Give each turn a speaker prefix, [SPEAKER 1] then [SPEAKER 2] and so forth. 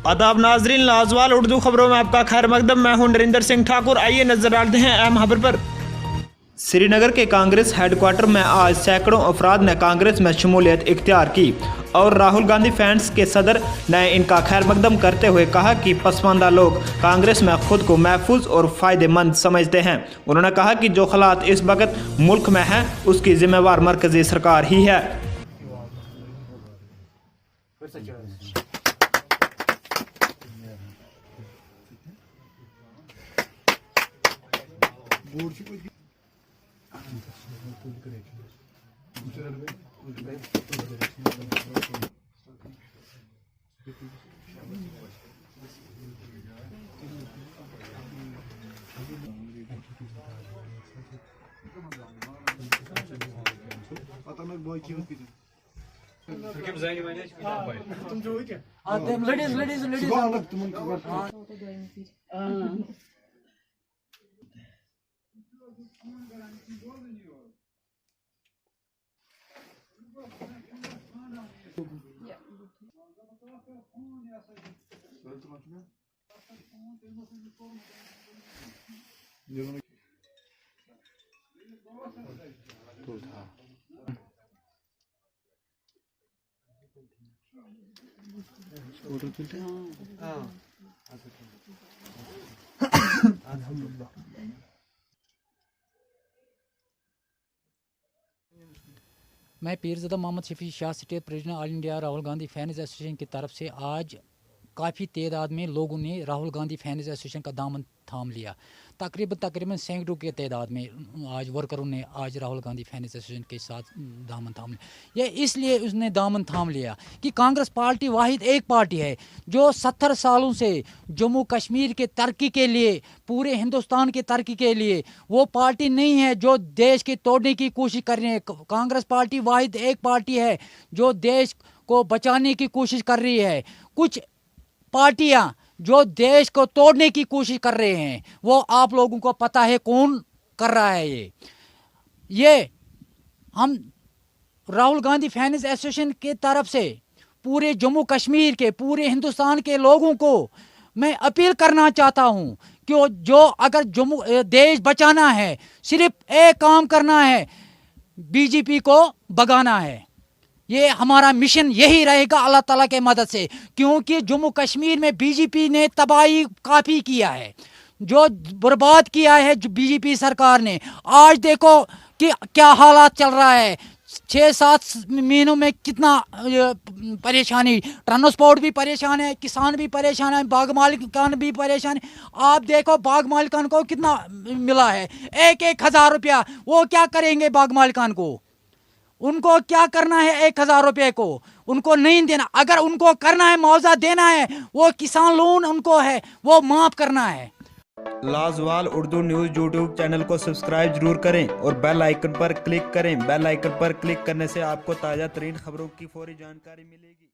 [SPEAKER 1] आदाब नाजरीन, लाजवाल उर्दू खबरों में आपका खैर मकदम। मैं हूं नरिंदर सिंह ठाकुर। आइए नजर डालते हैं अहम खबर पर। श्रीनगर के कांग्रेस हेडक्वार्टर में आज सैकड़ों अफराद ने कांग्रेस में शमूलियत इख्तियार की और राहुल गांधी फैंस के सदर ने इनका खैर मकदम करते हुए कहा कि पसमानदा लोग कांग्रेस में खुद को महफूज और फ़ायदेमंद समझते हैं। उन्होंने कहा कि जो हालात इस वक्त मुल्क में हैं उसकी जिम्मेवार मरकजी सरकार ही है।
[SPEAKER 2] मैं Peerzada Mohammad Shafi Shah, state president all India Rahul Gandhi fans association की तरफ से आज काफ़ी तादाद में लोगों ने राहुल गांधी फैंस एसोसिएशन का दामन थाम लिया। तकरीबन सैकड़ों के तादाद में आज वर्करों ने आज राहुल गांधी फैंस एसोसिएशन के साथ दामन थाम लिया। यह इसलिए उसने दामन थाम लिया कि कांग्रेस पार्टी वाहिद एक पार्टी है जो 70 सालों से जम्मू कश्मीर के तरक्की के लिए, पूरे हिंदुस्तान के तरक्की के लिए वो पार्टी नहीं है जो देश के तोड़ने की कोशिश कर रही है। कांग्रेस पार्टी वाहिद एक पार्टी है जो देश को बचाने की कोशिश कर रही है। कुछ पार्टियां जो देश को तोड़ने की कोशिश कर रहे हैं वो आप लोगों को पता है कौन कर रहा है। ये हम राहुल गांधी फैंस एसोसिएशन के तरफ से पूरे जम्मू कश्मीर के, पूरे हिंदुस्तान के लोगों को मैं अपील करना चाहता हूं कि जो अगर जम्मू देश बचाना है, सिर्फ एक काम करना है, बीजेपी को भगाना है। ये हमारा मिशन यही रहेगा अल्लाह ताला के मदद से, क्योंकि जम्मू कश्मीर में बीजेपी ने तबाही काफ़ी किया है, जो बर्बाद किया है बीजेपी सरकार ने। आज देखो कि क्या हालात चल रहा है। 6-7 महीनों में कितना परेशानी, ट्रांसपोर्ट भी परेशान है, किसान भी परेशान है, बाग मालिकान भी परेशान है। आप देखो बाग मालिकान को कितना मिला है, 1,000 रुपया। वो क्या करेंगे बाग मालिकान को? उनको क्या करना है 1,000 रुपये को? उनको नहीं देना। अगर उनको करना है, मुआवजा देना है, वो किसान लोन उनको है वो माफ़ करना है।
[SPEAKER 1] लाजवाल उर्दू न्यूज़ यूट्यूब चैनल को सब्सक्राइब जरूर करें और बेल आइकन पर क्लिक करें। बेल आइकन पर क्लिक करने से आपको ताज़ा तरीन खबरों की फौरी जानकारी मिलेगी।